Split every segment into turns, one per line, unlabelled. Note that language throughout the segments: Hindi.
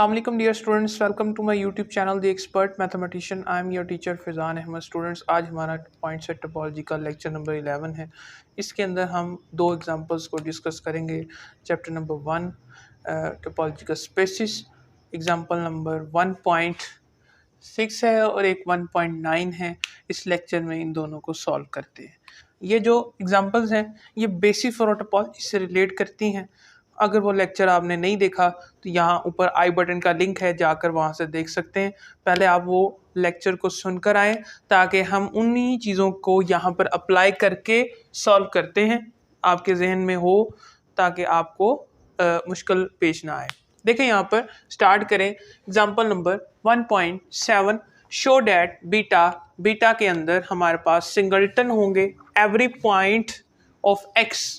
अस्सलाम वालेकुम dear students, welcome to my YouTube channel the expert mathematician. I am your teacher Faizan Ahmed. Students, आज हमारा पॉइंट सेट टोपोलॉजी का लेक्चर नंबर 11 है। इसके अंदर हम दो एग्जांपल्स को डिस्कस करेंगे। चैप्टर नंबर 1 टोपोलॉजी का स्पेसिस, एग्जांपल नंबर 1.6 है और एक 1.9 है। इस लेक्चर में इन दोनों को सॉल्व करते हैं। ये जो एग्जांपल्स हैं ये बेसिक फॉर टोपोलॉजी से रिलेट करती हैं। अगर वो लेक्चर आपने नहीं देखा तो यहाँ ऊपर आई बटन का लिंक है, जाकर वहाँ से देख सकते हैं। पहले आप वो लेक्चर को सुनकर आएँ ताकि हम उन्हीं चीज़ों को यहाँ पर अप्लाई करके सॉल्व करते हैं, आपके जहन में हो, ताकि आपको मुश्किल पेश ना आए। देखें यहाँ पर स्टार्ट करें। Example number 1.7 show that beta के अंदर हमारे पास सिंगलटन होंगे every point of x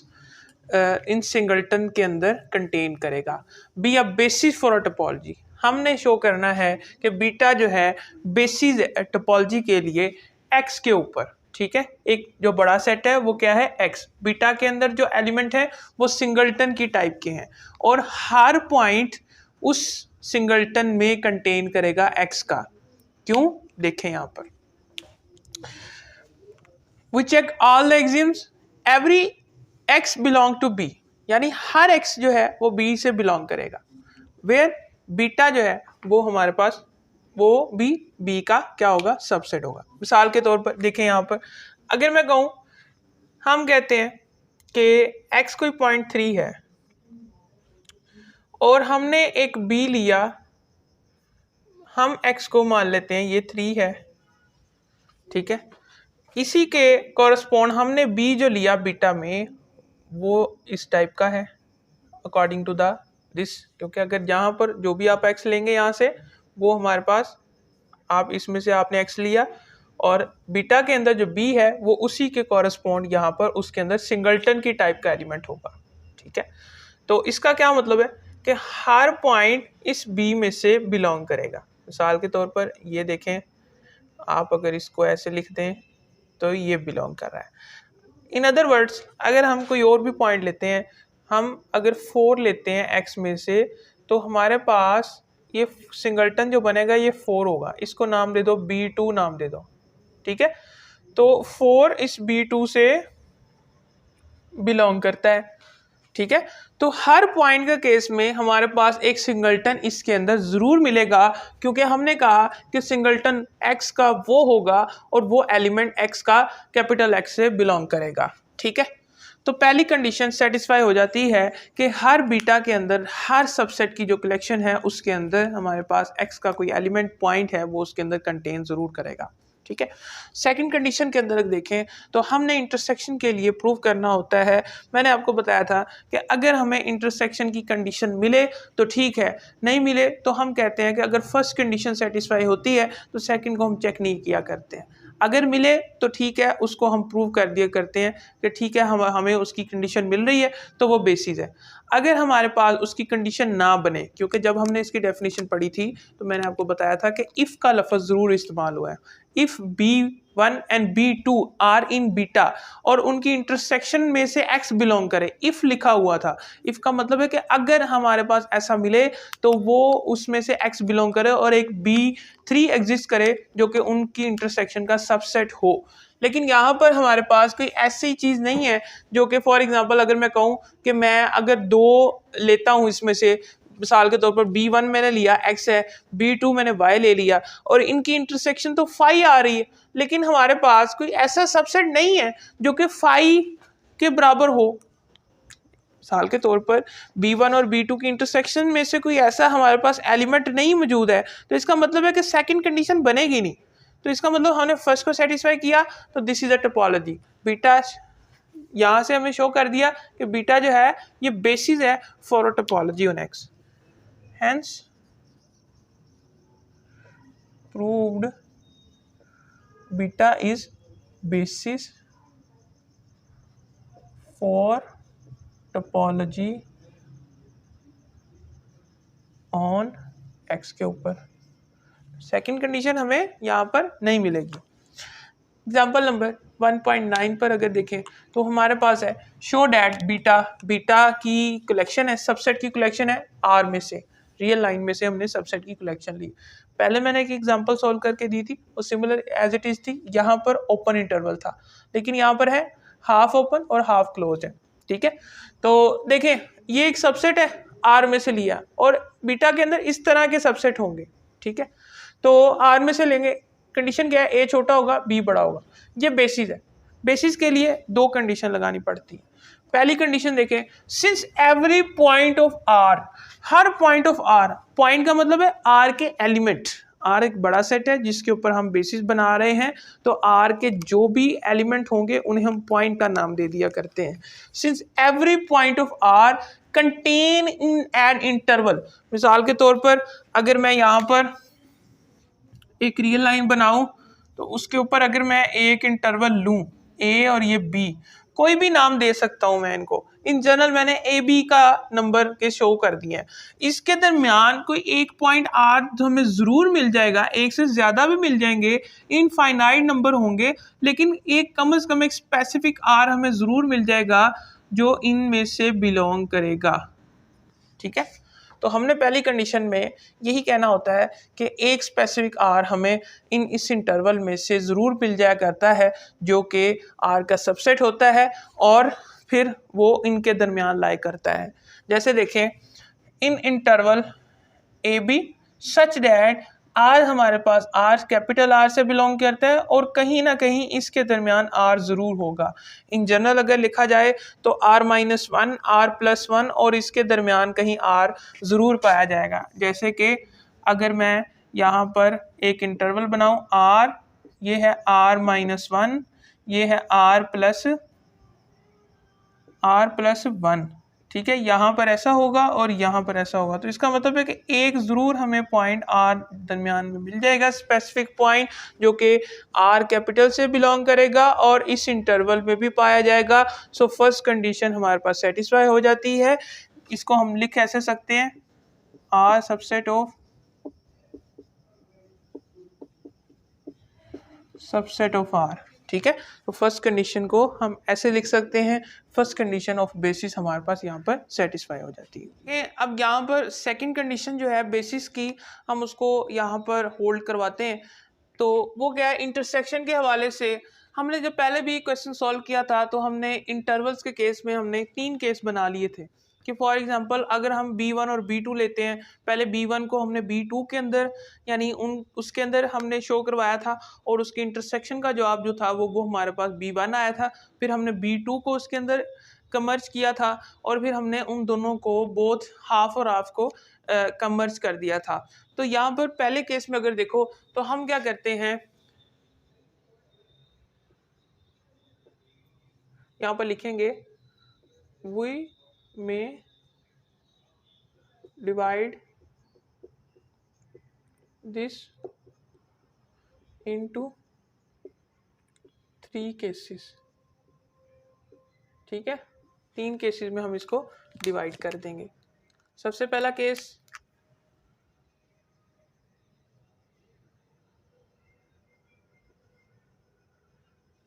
in singleton के अंदर कंटेन करेगा। Be a basis for a topology. हमने शो करना है कि बीटा जो है बेसिस टोपोलॉजी के लिए एक्स के ऊपर, ठीक है, एक जो बड़ा सेट है वो क्या है, एक्स। बीटा के अंदर जो एलिमेंट है वो सिंगलटन की टाइप के हैं और हर पॉइंट उस सिंगलटन में कंटेन करेगा एक्स का। क्यों, देखें यहाँ पर। We check all the axioms every x belong to b, यानी हर x जो है वो b से बिलोंग करेगा। वेयर बीटा जो है वो हमारे पास वो भी b का क्या होगा, सबसेट होगा। मिसाल के तौर पर देखें यहाँ पर, अगर मैं कहूँ, हम कहते हैं कि x कोई 0.3 है और हमने एक b लिया, हम x को मान लेते हैं ये 3 है, ठीक है। इसी के कॉरस्पॉन्ड हमने b जो लिया बीटा में वो इस टाइप का है अकॉर्डिंग टू द दिस, क्योंकि अगर जहाँ पर जो भी आप x लेंगे यहाँ से वो हमारे पास, आप इसमें से आपने x लिया और बीटा के अंदर जो b है वो उसी के कॉरस्पॉन्ड यहाँ पर उसके अंदर सिंगलटन की टाइप का एलिमेंट होगा, ठीक है। तो इसका क्या मतलब है कि हर पॉइंट इस b में से बिलोंग करेगा। मिसाल के तौर पर ये देखें, आप अगर इसको ऐसे लिख दें तो ये बिलोंग कर रहा है। इन अदर वर्ड्स, अगर हम कोई और भी पॉइंट लेते हैं, हम अगर 4 लेते हैं x में से, तो हमारे पास ये सिंगलटन जो बनेगा ये 4 होगा। इसको नाम दे दो B2 नाम दे दो, ठीक है। तो 4 इस B2 से बिलोंग करता है, ठीक है। तो हर पॉइंट का केस में हमारे पास एक सिंगलटन इसके अंदर ज़रूर मिलेगा, क्योंकि हमने कहा कि सिंगलटन x का वो होगा और वो एलिमेंट x का कैपिटल X से बिलोंग करेगा, ठीक है। तो पहली कंडीशन सेटिस्फाई हो जाती है कि हर बीटा के अंदर हर सबसेट की जो कलेक्शन है उसके अंदर हमारे पास x का कोई एलिमेंट पॉइंट है वो उसके अंदर कंटेन ज़रूर करेगा, ठीक है। सेकंड कंडीशन के अंदर देखें तो हमने इंटरसेक्शन के लिए प्रूव करना होता है। मैंने आपको बताया था कि अगर हमें इंटरसेक्शन की कंडीशन मिले तो ठीक है, नहीं मिले तो हम कहते हैं कि अगर फर्स्ट कंडीशन सेटिस्फाई होती है तो सेकंड को हम चेक नहीं किया करते हैं। अगर मिले तो ठीक है, उसको हम प्रूव कर दिया करते हैं कि ठीक है, हमें उसकी कंडीशन मिल रही है तो वो बेसिस है। अगर हमारे पास उसकी कंडीशन ना बने, क्योंकि जब हमने इसकी डेफिनेशन पढ़ी थी तो मैंने आपको बताया था कि इफ़ का लफ्ज़ ज़रूर इस्तेमाल हुआ है। If B1 and B2 are in beta और उनकी इंटरसेक्शन में से x बिलोंग करे, इफ़ लिखा हुआ था। इफ़ का मतलब है कि अगर हमारे पास ऐसा मिले तो वो उसमें से x बिलोंग करे और एक B3 एग्जिस्ट करे जो कि उनकी इंटरसेक्शन का सबसेट हो। लेकिन यहाँ पर हमारे पास कोई ऐसी चीज़ नहीं है जो कि फॉर एग्जांपल अगर मैं कहूँ कि मैं अगर 2 लेता हूँ इसमें से, मिसाल के तौर पर B1 मैंने लिया x है, B2 मैंने y ले लिया और इनकी इंटरसेक्शन तो फाई आ रही है, लेकिन हमारे पास कोई ऐसा सबसेट नहीं है जो कि फाई के बराबर हो। मिसाल के तौर पर B1 और B2 की इंटरसेक्शन में से कोई ऐसा हमारे पास एलिमेंट नहीं मौजूद है, तो इसका मतलब है कि सेकंड कंडीशन बनेगी नहीं। तो इसका मतलब हमने फर्स्ट को सेटिस्फाई किया, तो this is a topology. Beta यहाँ से हमें शो कर दिया कि बीटा जो है ये बेसिस है for a topology on x. Hence, proved beta is basis for topology on x के ऊपर। सेकंड कंडीशन हमें यहाँ पर नहीं मिलेगी। एग्जाम्पल नंबर 1.9 पर अगर देखें तो हमारे पास है शो डैट बीटा की कलेक्शन है, सबसेट की कलेक्शन है R में से, रियल लाइन में से हमने सबसेट की कलेक्शन ली। पहले मैंने एक एग्जांपल सॉल्व करके दी थी, वो सिमिलर एज इट इज़ थी, यहाँ पर ओपन इंटरवल था, लेकिन यहाँ पर है हाफ ओपन और हाफ क्लोज है। ठीक है, तो देखें ये एक सबसेट है, आर में से लिया, और बीटा के अंदर इस तरह के सबसेट होंगे। ठीक है, तो आर में से लेंगे, कंडीशन क्या है, ए छोटा होगा बी बड़ा होगा, ये बेसिस है। बेसिस के लिए दो कंडीशन लगानी पड़ती है। पहली कंडीशन देखें, since every point of R, हर पॉइंट ऑफ आर, पॉइंट का मतलब है आर के एलिमेंट, आर एक बड़ा सेट है जिसके ऊपर हम बेसिस बना रहे हैं, तो आर के जो भी एलिमेंट होंगे उन्हें हम पॉइंट का नाम दे दिया करते हैं। Since every point of R contain in an interval, मिसाल के तौर पर अगर मैं यहाँ पर एक रियल लाइन बनाऊं तो उसके ऊपर अगर मैं एक इंटरवल लूं, ए और ये बी, कोई भी नाम दे सकता हूं मैं इनको, इन जनरल मैंने ए बी का नंबर के शो कर दिया है। इसके दरमियान कोई एक पॉइंट आर तो हमें ज़रूर मिल जाएगा, एक से ज़्यादा भी मिल जाएंगे, इनफाइनाइट नंबर होंगे, लेकिन एक कम से कम एक स्पेसिफिक आर हमें ज़रूर मिल जाएगा जो इनमें से बिलोंग करेगा। ठीक है, तो हमने पहली कंडीशन में यही कहना होता है कि एक स्पेसिफिक आर हमें इस इंटरवल में से ज़रूर मिल जाया करता है जो कि आर का सबसेट होता है, और फिर वो इनके दरमियान लाई करता है। जैसे देखें, in interval A B such that R, हमारे पास आर कैपिटल आर से बिलोंग करता है और कहीं ना कहीं इसके दरमियान आर ज़रूर होगा। इन जनरल अगर लिखा जाए तो r-1, r+1 और इसके दरमियान कहीं आर ज़रूर पाया जाएगा। जैसे कि अगर मैं यहाँ पर एक इंटरवल बनाऊँ आर, ये है r-1, ये है r+1, ठीक है, यहाँ पर ऐसा होगा और यहाँ पर ऐसा होगा, तो इसका मतलब है कि एक ज़रूर हमें पॉइंट आर दरमियान में मिल जाएगा, स्पेसिफिक पॉइंट जो कि आर कैपिटल से बिलोंग करेगा और इस इंटरवल में भी पाया जाएगा। सो फर्स्ट कंडीशन हमारे पास सेटिस्फाई हो जाती है। इसको हम लिख कैसे सकते हैं, आर सबसेट ऑफ आर। ठीक है, तो फर्स्ट कंडीशन को हम ऐसे लिख सकते हैं, फर्स्ट कंडीशन ऑफ बेसिस हमारे पास यहाँ पर सेटिस्फाई हो जाती है। अब यहाँ पर सेकंड कंडीशन जो है बेसिस की, हम उसको यहाँ पर होल्ड करवाते हैं। तो वो क्या है, इंटरसेक्शन के हवाले से हमने जब पहले भी क्वेश्चन सॉल्व किया था तो हमने इंटरवल्स के केस में हमने 3 केस बना लिए थे कि फॉर एग्जांपल अगर हम B1 और B2 लेते हैं, पहले B1 को हमने B2 के अंदर यानी उसके अंदर हमने शो करवाया था और उसके इंटरसेक्शन का जवाब जो था वो हमारे पास B1 आया था। फिर हमने B2 को उसके अंदर कमर्ज किया था और फिर हमने उन दोनों को बोथ हाफ और हाफ को कमर्ज कर दिया था। तो यहाँ पर पहले केस में अगर देखो तो हम क्या करते हैं, यहाँ पर लिखेंगे वी में डिवाइड दिस इनटू 3 केसेस। ठीक है, 3 केसेस में हम इसको डिवाइड कर देंगे। सबसे पहला case,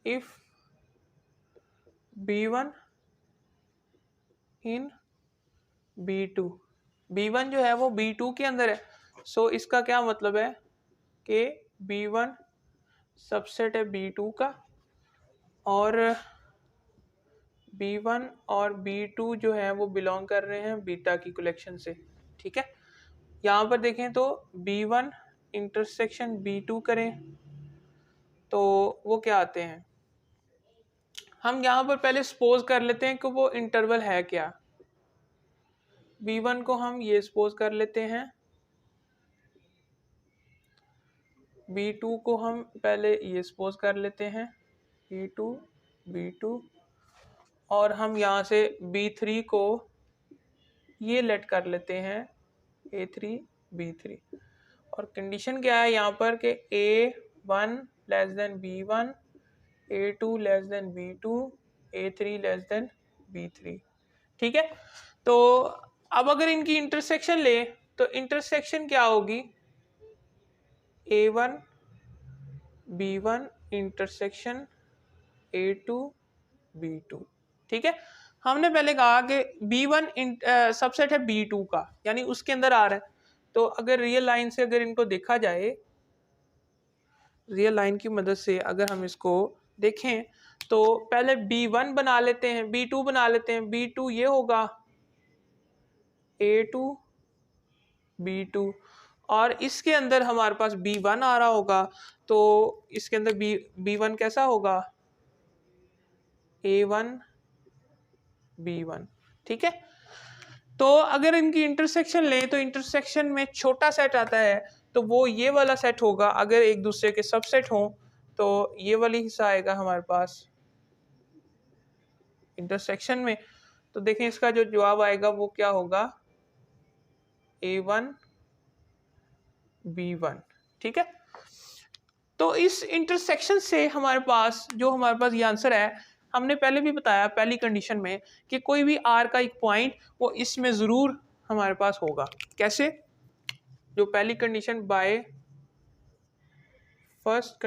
if B1 in B2, B1 जो है वो B2 के अंदर है, सो इसका क्या मतलब है कि B1 सबसेट है B2 का और B1 और B2 जो है वो बिलोंग कर रहे हैं बीटा की कलेक्शन से। ठीक है, यहाँ पर देखें तो B1 इंटरसेक्शन B2 करें तो वो क्या आते हैं, हम यहाँ पर पहले सपोज कर लेते हैं कि वो इंटरवल है क्या। B1 को हम ये सपोज कर लेते हैं, B2 को हम पहले ये सपोज कर लेते हैं, B2 और हम यहाँ से B3 को ये लेट कर लेते हैं A3 B3, और कंडीशन क्या है यहाँ पर कि A1 less than B1, A2 less than B2, A3 less than B3। ठीक है, तो अब अगर इनकी इंटरसेक्शन ले तो इंटरसेक्शन क्या होगी, A1 B1 intersection A2 B2। ठीक है, हमने पहले कहा कि B1 सबसेट है B2 का, यानी उसके अंदर आ रहा है, तो अगर रियल लाइन से अगर इनको देखा जाए, रियल लाइन की मदद से अगर हम इसको देखें तो पहले B1 बना लेते हैं, B2 बना लेते हैं। B2 ये होगा A2 B2, और इसके अंदर हमारे पास B1 आ रहा होगा, तो इसके अंदर B1 कैसा होगा A1 B1। ठीक है, तो अगर इनकी इंटरसेक्शन लें तो इंटरसेक्शन में छोटा सेट आता है, तो वो ये वाला सेट होगा। अगर एक दूसरे के सबसेट हों तो ये वाली हिस्सा आएगा हमारे पास इंटरसेक्शन में। तो देखें इसका जो जवाब आएगा वो क्या होगा A1 B1। ठीक है, तो इस इंटरसेक्शन से हमारे पास ये आंसर है, हमने पहले भी बताया पहली कंडीशन में कि कोई भी आर का एक पॉइंट वो इसमें ज़रूर हमारे पास होगा। कैसे? जो पहली condition by first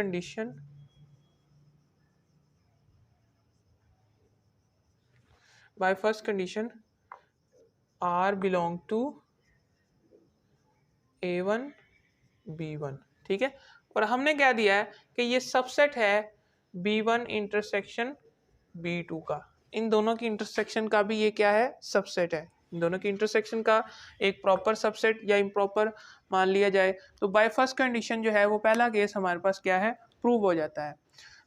condition R belong to A1 B1। ठीक है, और हमने क्या दिया है कि ये सबसेट है B1 इंटरसेक्शन B2 का। इन दोनों की इंटरसेक्शन का भी ये क्या है, सबसेट है। इन दोनों की इंटरसेक्शन का एक प्रॉपर सबसेट या इम्प्रॉपर मान लिया जाए तो बाय फर्स्ट कंडीशन जो है वो पहला केस हमारे पास क्या है, प्रूव हो जाता है।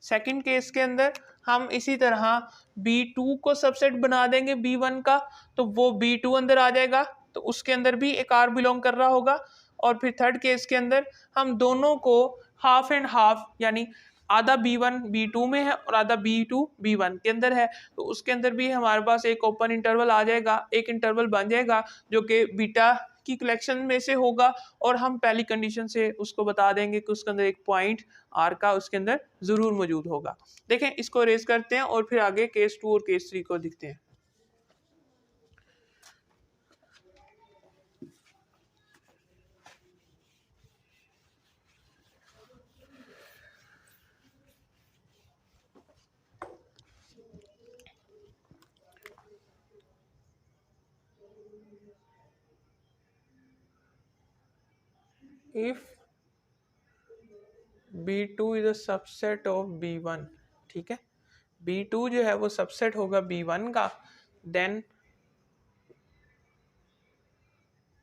सेकंड केस के अंदर हम इसी तरह B2 को सबसेट बना देंगे B1 का, तो वो B2 अंदर आ जाएगा, तो उसके अंदर भी एक आर बिलोंग कर रहा होगा। और फिर थर्ड केस के अंदर हम दोनों को हाफ एंड हाफ, यानी आधा B1 B2 में है और आधा B2 B1 के अंदर है, तो उसके अंदर भी हमारे पास एक ओपन इंटरवल आ जाएगा, एक इंटरवल बन जाएगा जो कि बीटा की कलेक्शन में से होगा, और हम पहली कंडीशन से उसको बता देंगे कि उसके अंदर एक पॉइंट आर का उसके अंदर जरूर मौजूद होगा। देखें इसको रेज करते हैं और फिर आगे केस 2 और केस 3 को देखते हैं। If B2 is a subset of B1, ठीक है, B2 जो है वो सबसेट होगा B1 का, देन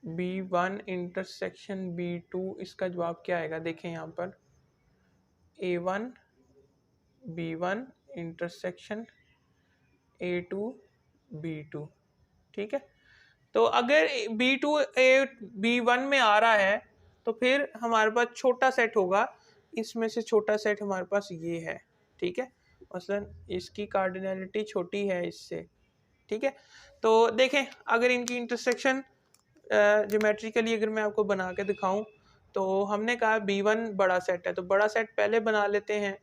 B1 इंटरसेक्शन B2, इसका जवाब क्या आएगा? देखें यहाँ पर A1 B1 intersection A2 B2। ठीक है, तो अगर B2 B1 में आ रहा है तो फिर हमारे पास छोटा सेट होगा, इसमें से छोटा सेट हमारे पास ये है। ठीक है, मसलन इसकी कार्डिनलिटी छोटी है इससे। ठीक है, तो देखें अगर इनकी इंटरसेक्शन ज्योमेट्रिकली अगर मैं आपको बना के दिखाऊं तो हमने कहा B1 बड़ा सेट है, तो बड़ा सेट पहले बना लेते हैं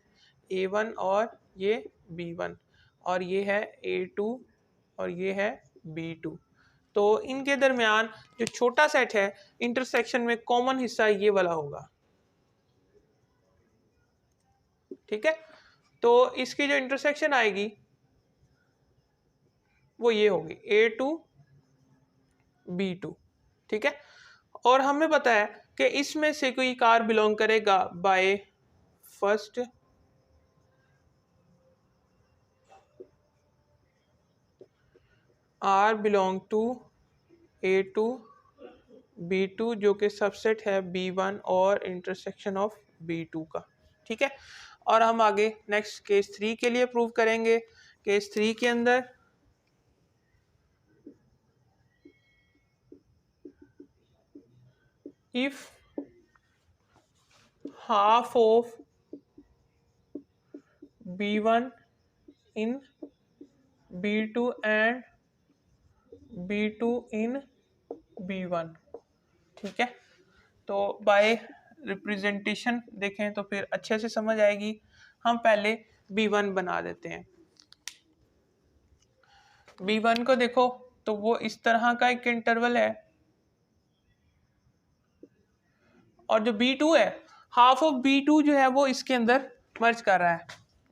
A1 और ये B1, और ये है A2 और ये है B2। तो इनके दरमियान जो छोटा सेट है इंटरसेक्शन में कॉमन हिस्सा ये वाला होगा। ठीक है, तो इसकी जो इंटरसेक्शन आएगी वो ये होगी A2 B2। ठीक है, और हमें पता है कि इसमें से कोई कार बिलोंग करेगा by first R belong to A2 B2 जो कि सबसेट है B1 और इंटरसेक्शन ऑफ B2 का। ठीक है, और हम आगे नेक्स्ट केस 3 के लिए प्रूव करेंगे। केस 3 के अंदर if half of B1 in B2 and B2 in B1। ठीक है, तो बाय रिप्रेजेंटेशन देखें तो फिर अच्छे से समझ आएगी। हम पहले B1 बना देते हैं। B1 को देखो तो वो इस तरह का एक इंटरवल है, और जो B2 है हाफ ऑफ B2 जो है वो इसके अंदर मर्ज कर रहा है।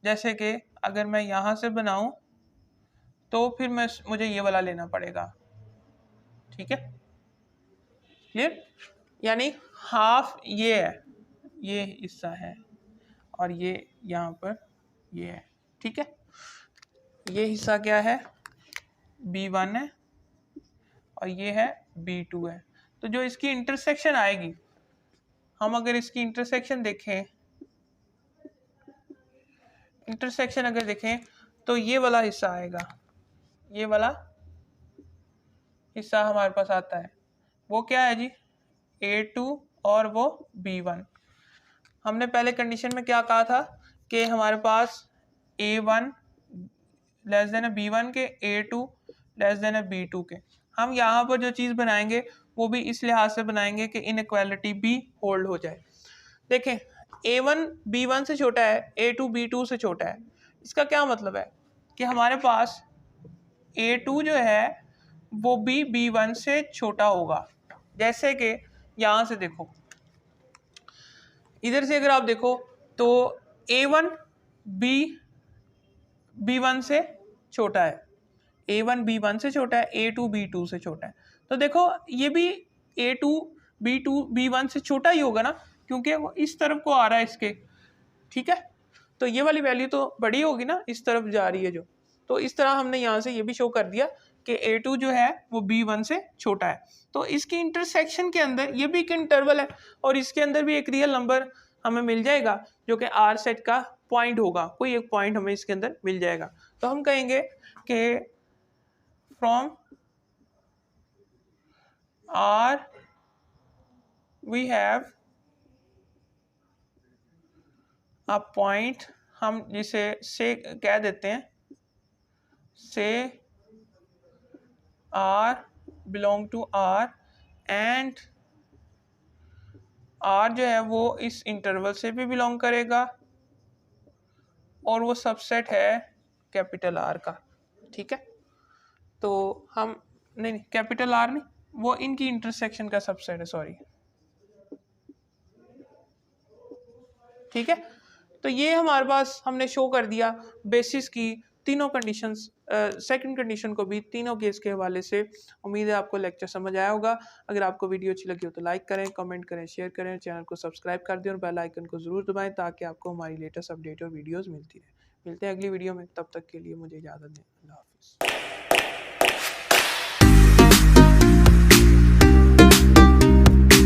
जैसे कि अगर मैं यहाँ से बनाऊं तो फिर मुझे ये वाला लेना पड़ेगा। ठीक है, क्लियर? यानी हाफ ये है, ये हिस्सा है, और ये यहाँ पर ये है, ठीक है। ये हिस्सा क्या है, B1 है, और ये है B2 है। तो जो इसकी इंटरसेक्शन आएगी, हम अगर इसकी इंटरसेक्शन देखें, इंटरसेक्शन अगर देखें तो ये वाला हिस्सा आएगा, ये वाला हिस्सा हमारे पास आता है, वो क्या है जी, A2 और वो B1। हमने पहले कंडीशन में क्या कहा था कि हमारे पास A1 लेस देन B1 के, A2 लेस देन B2 के। हम यहाँ पर जो चीज़ बनाएंगे वो भी इस लिहाज से बनाएंगे कि इनइक्वालिटी भी होल्ड हो जाए। देखें, A1 B1 से छोटा है, A2 B2 से छोटा है। इसका क्या मतलब है कि हमारे पास A2 जो है वो भी B1 से छोटा होगा। जैसे कि यहाँ से देखो, इधर से अगर आप देखो तो A1 B1 से छोटा है, A1 B1 से छोटा है, A2 B2 से छोटा है। तो देखो ये भी A2 B2 B1 से छोटा ही होगा ना, क्योंकि वो इस तरफ को आ रहा है इसके, ठीक है। तो ये वाली वैल्यू तो बड़ी होगी ना, इस तरफ जा रही है जो। तो इस तरह हमने यहाँ से ये भी शो कर दिया कि A2 जो है वो B1 से छोटा है। तो इसकी इंटरसेक्शन के अंदर ये भी एक इंटरवल है, और इसके अंदर भी एक रियल नंबर हमें मिल जाएगा जो कि R सेट का पॉइंट होगा, कोई एक पॉइंट हमें इसके अंदर मिल जाएगा। तो हम कहेंगे कि from R we have a point, हम जिसे से कह देते हैं, say R belong to R and R जो है वो इस इंटरवल से भी बिलोंग करेगा, और वो सबसेट है कैपिटल R का, ठीक है। तो हम नहीं कैपिटल R नहीं, वो इनकी इंटरसेक्शन का सबसेट है, सॉरी, ठीक है। तो ये हमारे पास हमने शो कर दिया बेसिस की तीनों कंडीशंस, सेकंड कंडीशन को भी तीनों केस के हवाले से। उम्मीद है आपको लेक्चर समझ आया होगा। अगर आपको वीडियो अच्छी लगी हो तो लाइक करें, कमेंट करें, शेयर करें, चैनल को सब्सक्राइब कर दें और बेल आइकन को ज़रूर दबाएं ताकि आपको हमारी लेटेस्ट अपडेट और वीडियोज़ मिलती रहे। मिलते हैं अगली वीडियो में, तब तक के लिए मुझे इजाज़त दें। अल्लाह हाफ़िज़।